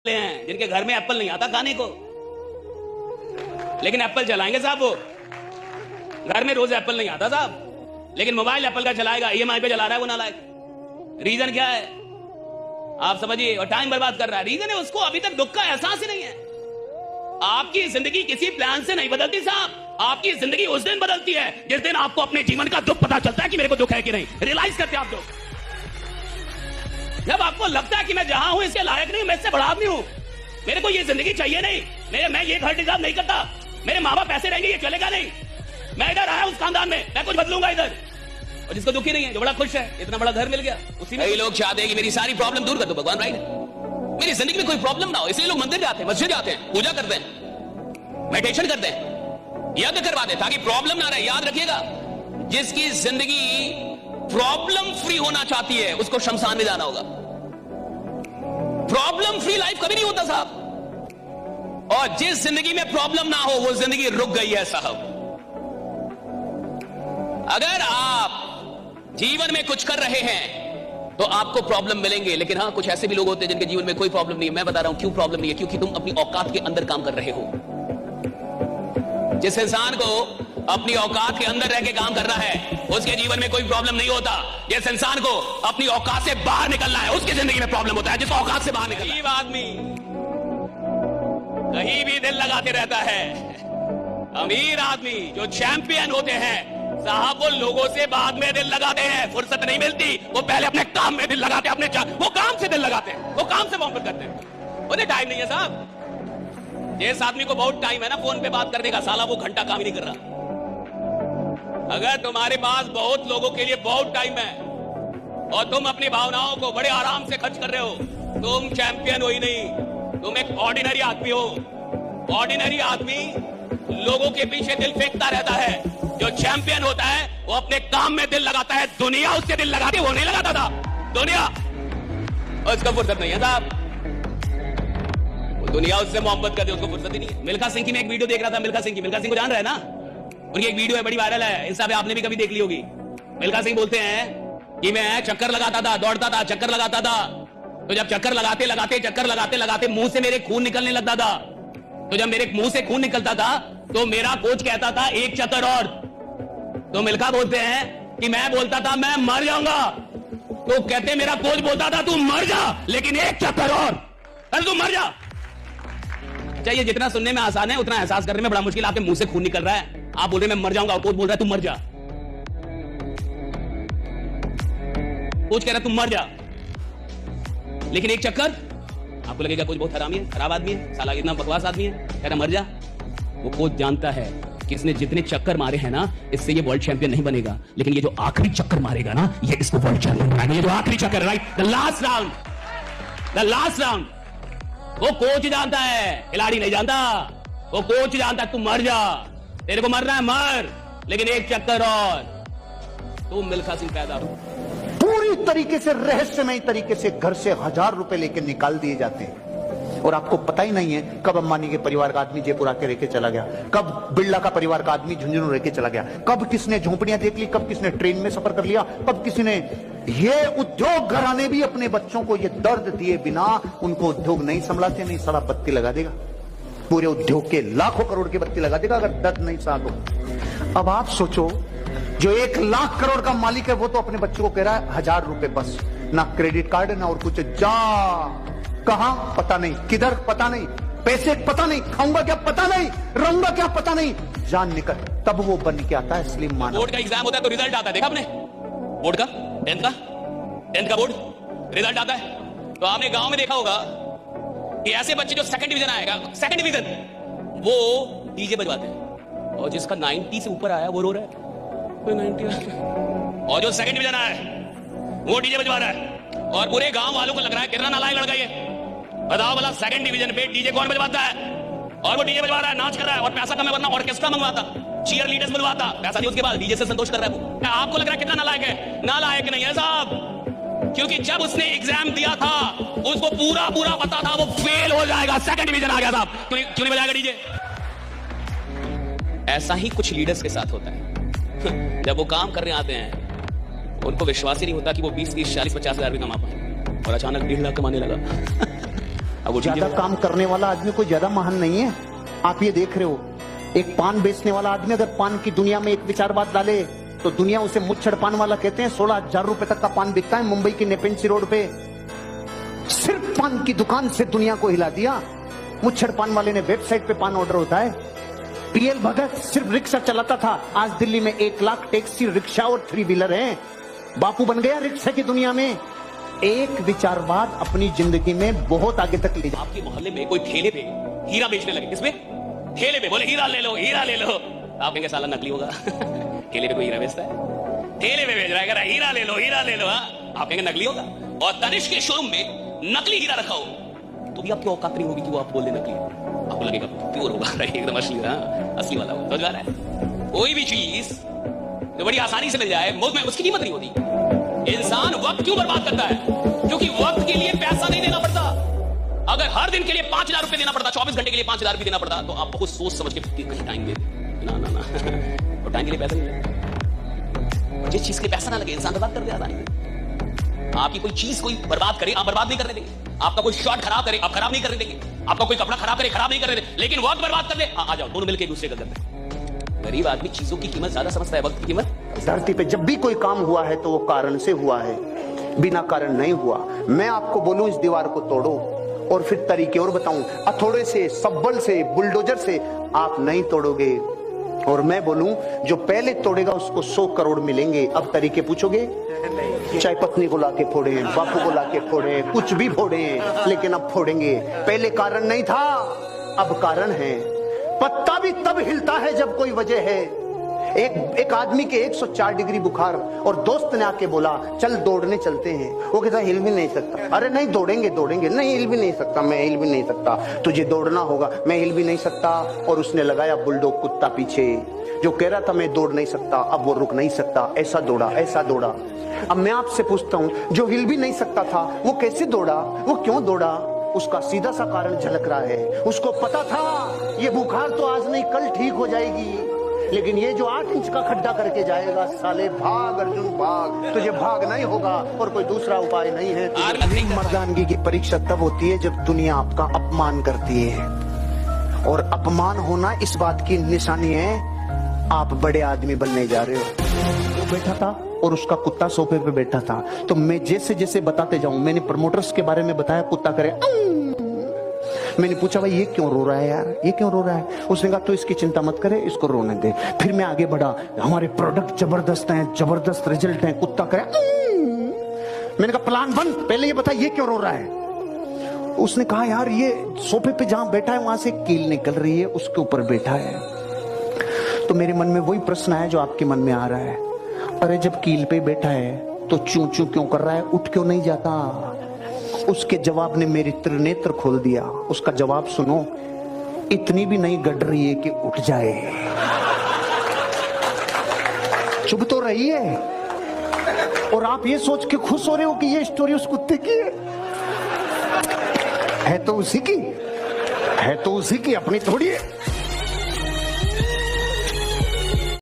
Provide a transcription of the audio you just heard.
हैं जिनके घर में एप्पल नहीं आता खाने को, लेकिन एप्पल चलाएंगे साहब। वो घर में रोज एप्पल नहीं आता साहब, लेकिन मोबाइल एप्पल का चलाएगा, ईएमआई पे चला रहा है वो नालायक। रीजन क्या है आप समझिए, और टाइम बर्बाद कर रहा है। रीजन है उसको अभी तक दुख का एहसास ही नहीं है। आपकी जिंदगी किसी प्लान से नहीं बदलती साहब, आपकी जिंदगी उस दिन बदलती है जिस दिन आपको अपने जीवन का दुख पता चलता है कि मेरे को दुख है कि नहीं। रियलाइज करते आप दुख जब आपको लगता है कि मैं जहां हूं इसके लायक नहीं, मैं इससे बड़ा आदमी हूं, मेरे को ये जिंदगी चाहिए नहीं, मैं ये घर डिजर्व नहीं करता, मेरे माँ बाप पैसे रहेंगे ये चलेगा नहीं, मैं इधर आया उस खानदान में, मैं कुछ बदलूंगा इधर। और जिसको दुखी नहीं है, जो बड़ा खुश है, इतना बड़ा घर मिल गया, उसी में लोग चाहते हैं कि मेरी सारी प्रॉब्लम दूर कर दो भगवान, राइट? मेरी जिंदगी में कोई प्रॉब्लम ना हो, इसलिए लोग मंदिर जाते हैं, मस्जिद जाते हैं, पूजा करते हैं, मेडिटेशन करते हैं, यज्ञ करवाते हैं ताकि प्रॉब्लम ना रहे। याद रखिएगा, जिसकी जिंदगी प्रॉब्लम फ्री होना चाहती है उसको शमशान में जाना होगा। प्रॉब्लम फ्री लाइफ कभी नहीं होता साहब, और जिस जिंदगी में प्रॉब्लम ना हो वो जिंदगी रुक गई है साहब। अगर आप जीवन में कुछ कर रहे हैं तो आपको प्रॉब्लम मिलेंगे, लेकिन हाँ कुछ ऐसे भी लोग होते हैं जिनके जीवन में कोई प्रॉब्लम नहीं है। मैं बता रहा हूं क्यों प्रॉब्लम नहीं है, क्योंकि तुम अपनी औकात के अंदर काम कर रहे हो। जिस इंसान को अपनी औकात के अंदर रह के काम करना है उसके जीवन में कोई प्रॉब्लम नहीं होता। जिस इंसान को अपनी औकात से बाहर निकलना है उसकी जिंदगी में प्रॉब्लम होता है। जिस औकात से बाहर निकलना है, आदमी कहीं भी दिल लगाते रहता है। अमीर आदमी जो चैंपियन होते हैं साहब, वो लोगों से बाद में दिल लगाते हैं, फुर्सत नहीं मिलती, वो पहले अपने काम में दिल लगाते हैं, वो काम से दिल लगाते हैं, वो काम से मोहब्बत करते हैं। उन्हें टाइम नहीं है साहब। जिस आदमी को बहुत टाइम है ना फोन पे बात करने का, साला वो घंटा काम ही नहीं कर रहा। अगर तुम्हारे पास बहुत लोगों के लिए बहुत टाइम है और तुम अपनी भावनाओं को बड़े आराम से खर्च कर रहे हो, तुम चैंपियन हो ही नहीं, तुम एक ऑर्डिनरी आदमी हो। ऑर्डिनरी आदमी लोगों के पीछे दिल फेंकता रहता है, जो चैंपियन होता है वो अपने काम में दिल लगाता है। दुनिया उससे दिल लगाती, वो नहीं लगाता था दुनिया, और उसका फुर्सत नहीं है साहब। दुनिया उससे मोहब्बत करती है, उसको फुर्सत ही नहीं है। मिल्खा सिंह की मैं एक वीडियो देख रहा था, मिल्खा सिंह को जान रहा है ना, उनकी एक वीडियो है बड़ी वायरल है, इंस्टा पे आपने भी कभी देख ली होगी। मिल्खा सिंह बोलते हैं कि मैं चक्कर लगाता था, दौड़ता था, चक्कर लगाता था, तो जब चक्कर लगाते मुंह से मेरे खून निकलने लगता था, तो जब मेरे मुंह से खून निकलता था तो मेरा कोच कहता था एक चक्कर और। तो मिल्खा बोलते हैं कि मैं बोलता था मैं मर जाऊंगा, तो कहते मेरा कोच बोलता था तू मर जा लेकिन एक चक्कर और, अरे तू मर जा। चाहिए जितना सुनने में आसान है उतना एहसास करने में बड़ा मुश्किल। आपके मुंह से खून निकल रहा है, आप बोल रहे हैं मैं मर जाऊंगा, कोच बोल रहा है तू मर जा, कोच कह रहा है तू मर जा लेकिन एक चक्कर। आपको लगेगा कोच बहुत हरामी है, खराब आदमी है, साला इतना बकवास आदमी है, कह रहा मर जा। वो कोच जानता है कि इसने जितने चक्कर मारे हैं ना, इससे ये वर्ल्ड चैंपियन नहीं बनेगा, लेकिन ये जो आखिरी चक्कर मारेगा ना, ये इसको वर्ल्ड चैंपियन बनाएगा। ये जो आखिरी चक्कर, राइट, द लास्ट राउंड, वो कोच जानता है, खिलाड़ी नहीं जानता। वो कोच जानता है तू मर जा, तेरे को मरना है मर, लेकिन एक चक्कर और। तू मिल्खा सिंह पैदा हो। पूरी तरीके से रहस्यमय तरीके से घर से 1000 रुपए लेके निकाल दिए जाते हैं, और आपको पता ही नहीं है कब अंबानी के परिवार का आदमी जयपुर आके रह के चला गया, कब बिरला का परिवार का आदमी झुंझुनू रह के चला गया, कब किसने झोंपड़ियां देख ली, कब किसने ट्रेन में सफर कर लिया, कब किसी ने। ये उद्योग घराने भी अपने बच्चों को ये दर्द दिए बिना उनको उद्योग नहीं संभलाते। नहीं साला बत्ती लगा देगा, पूरे उद्योग के लाखों करोड़ की बत्ती लगा देगा अगर दर्द नहीं साथ हो। अब आप सोचो, जो 1 लाख करोड़ का मालिक है वो तो अपने बच्चों को कह रहा है 1000 रुपए बस, ना क्रेडिट कार्ड है ना और कुछ। जा कहां पता नहीं, किधर पता नहीं, पैसे पता नहीं, खाऊंगा क्या पता नहीं, रहूंगा क्या पता नहीं, जान निकल। तब वो बन के आता है स्लिम मानव। बोर्ड का एग्जाम होता है तो रिजल्ट आता है, देखा आपने बोर्ड का, 10th का बोर्ड रिजल्ट आता है, तो आपने गांव में देखा होगा कि ऐसे बच्चे जो सेकंड डिवीजन आएगा, सेकंड डिवीजन, वो डीजे बजवाते हैं, और जिसका 90 से ऊपर आया वो रो रहा है 90, और जो सेकंड डिवीजन आया है वो डीजे बजवा रहा है, और पूरे गांव वालों को लग रहा है कितना नालायक लड़का ये। बताओ भला सेकंड डिवीजन पे डीजे कौन बजवाता है? और वो डीजे बजवा रहा है, नाच कर रहा है, और पैसा कम है, वरना ऑर्केस्ट्रा मंगवाता, चीयर लीडर्स बुलवाता, पैसा नहीं उसके बाद डीजे से संतोष कर रहा है वो। आपको लग रहा है कितना नालायक है? नालायक नहीं है साहब, क्योंकि जब उसने एग्जाम दिया था उसको पूरा पता था वो फेल हो जाएगा, सेकंड डिवीजन आ गया साहब। क्यों नहीं बजाएगा डीजे? ऐसा ही कुछ लीडर्स के साथ होता है। जब वो काम करने आते हैं उनको विश्वास ही नहीं होता कि वो 20, 30, 40, 50 हजार भी कमा पाए, और अचानक 1.5 लाख कमाने लगा। अब वो ज्यादा काम करने वाला आदमी कोई ज्यादा महान नहीं है। आप ये देख रहे हो, एक पान बेचने वाला आदमी अगर पान की दुनिया में एक विचारवाद डाले तो दुनिया उसे मुच्छड़ पान वाला कहते हैं। 16,000 रुपए तक का पान बिकता है मुंबई की नेपेंसी रोड पे। सिर्फ पान की दुकान से दुनिया को हिला दिया। मुच्छड़ पान वाले ने वेबसाइट पे पान ऑर्डर होता है। पीएल भगत सिर्फ रिक्शा चलाता था, आज दिल्ली में 1 लाख टैक्सी, रिक्शा और 3 व्हीलर हैं। बापू बन गया रिक्शा की दुनिया में। एक विचारवाद अपनी जिंदगी में बहुत आगे तक ले जाए। आपके मोहल्ले में कोई ठेले पे हीरा बेचने लगे, किसमें? ठेले पे बोले हीरा ले लो, हीरा ले लो। आप कहेंगे साला नकली होगा। ठेले पे कोई हीरा बेचता है? ठेले पे बेच रहा है, कह रहा है हीरा ले लो, हीरा ले लो। आप कहेंगे नकली होगा। और तनिष्क के शोरूम में नकली हीरा रखा हो तो भी आपकी औकात नहीं होगी कि वो आप बोल दे नकली। आपको लगेगा प्योर होगा, एकदम असली, असली वाला हो। समझ आ रहा है? कोई भी चीज जो बड़ी आसानी से मिल जाए मुफ्त में, उसकी कीमत नहीं होती। इंसान वक्त क्यों बर्बाद करता है? क्योंकि वक्त के लिए पैसा नहीं देना पड़ता। अगर हर दिन के लिए 5,000 रुपए देना पड़ता, 24 घंटे के लिए 5,000 रुपए देना पड़ता, तो आप बहुत सोच समझ के कहीं टाइम दे। ना ना ना, और टाइम के लिए पैसा नहीं लगता। जिस चीज के पैसा ना लगे इंसान बर्बाद कर दे आसानी से। आपकी कोई चीज कोई बर्बाद करे, आप बर्बाद नहीं करने देंगे। आपका कोई शॉट खराब करे, आप खराब नहीं करने देंगे। आपका कोई कपड़ा खराब करे, खराब नहीं करने देंगे। लेकिन वक्त बर्बाद कर दे, आ जाओ दोनों मिलकर एक दूसरे का करते हैं। गरीब आदमी चीजों की कीमत ज्यादा समझता है, वक्त की कीमत। धरती पे जब भी कोई काम हुआ है तो वो कारण से हुआ है, बिना कारण नहीं हुआ। मैं आपको बोलूं इस दीवार को तोड़ो, और फिर तरीके और बताऊं, हथौड़े से, सब्बल से, बुलडोजर से आप नहीं तोड़ोगे। और मैं बोलूं जो पहले तोड़ेगा उसको 100 करोड़ मिलेंगे। अब तरीके पूछोगे? चाहे पत्नी को लाके फोड़े, बापू को लाके फोड़े, कुछ भी फोड़े, लेकिन अब फोड़ेंगे। पहले कारण नहीं था, अब कारण है। पत्ता भी तब हिलता है जब कोई वजह है। एक आदमी के 104 डिग्री बुखार, और दोस्त ने आके बोला चल दौड़ने चलते हैं। वो कहता हिल भी नहीं सकता। अरे नहीं, दौड़ेंगे दौड़ेंगे। नहीं, हिल भी नहीं सकता, मैं हिल भी नहीं सकता। तुझे दौड़ना होगा। मैं हिल भी नहीं सकता। और उसने लगाया बुलडॉग कुत्ता पीछे, जो कह रहा था मैं दौड़ नहीं सकता, अब वो रुक नहीं सकता। ऐसा दौड़ा, ऐसा दौड़ा। अब मैं आपसे पूछता हूं, जो हिल भी नहीं सकता था वो कैसे दौड़ा? वो क्यों दौड़ा? उसका सीधा सा कारण झलक रहा है। उसको पता था ये बुखार तो आज नहीं कल ठीक हो जाएगी, लेकिन ये जो 8 इंच का खड्डा करके जाएगा, साले भाग अर्जुन भाग, तुझे भागना ही होगा और कोई दूसरा उपाय नहीं है। मर्दानगी की परीक्षा तब होती है जब दुनिया आपका अपमान करती है, और अपमान होना इस बात की निशानी है आप बड़े आदमी बनने जा रहे हो। वो बैठा था और उसका कुत्ता सोफे पे बैठा था, तो मैं जैसे जैसे बताते जाऊं, मैंने प्रमोटर्स के बारे में बताया, कुत्ता करे। मैंने पूछा भाई ये क्यों रो रहा है यार, ये क्यों रो रहा है? उसने कहा तो इसकी चिंता मत करे, इसको रोने दे। फिर मैं आगे बढ़ा, हमारे प्रोडक्ट जबरदस्त हैं, जबरदस्त रिजल्ट हैं। कुत्ता करे। मैंने कहा प्लान बंद, पहले ये बता ये क्यों रो रहा है? उसने कहा यार ये सोफे पे जहां बैठा है वहां से कील निकल रही है, उसके ऊपर बैठा है। तो मेरे मन में वही प्रश्न आया जो आपके मन में आ रहा है, अरे जब कील पे बैठा है तो चूं चूं क्यों कर रहा है, उठ क्यों नहीं जाता? उसके जवाब ने मेरी त्रिनेत्र खोल दिया। उसका जवाब सुनो, इतनी भी नहीं गड़ रही है कि उठ जाए। चुप तो रही है, और आप ये सोच के खुश हो रहे हो कि ये स्टोरी उस कुत्ते की है तो उसी की, है तो उसी की, अपनी थोड़ी है।